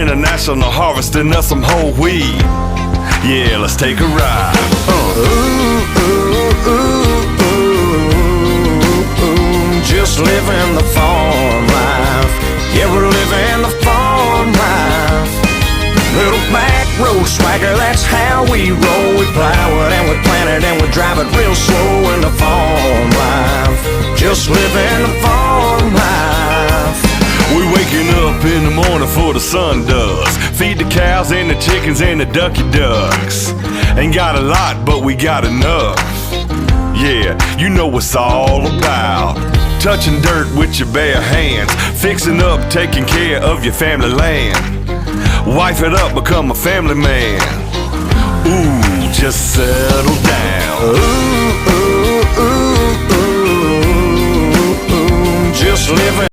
International harvesting of some whole wheat. Yeah, let's take a ride. Just living the farm life. Yeah, we're living the farm life. Little back road swagger, that's how we roll. We plow it and we plant it and we drive it real slow in the farm life. Just living the farm life. We waking up in the morning before the sun does. Feed the cows and the chickens and the ducky ducks. Ain't got a lot, but we got enough. Yeah, you know what's all about. Touching dirt with your bare hands. Fixing up, taking care of your family land. Wife it up, become a family man. Ooh, just settle down. Just living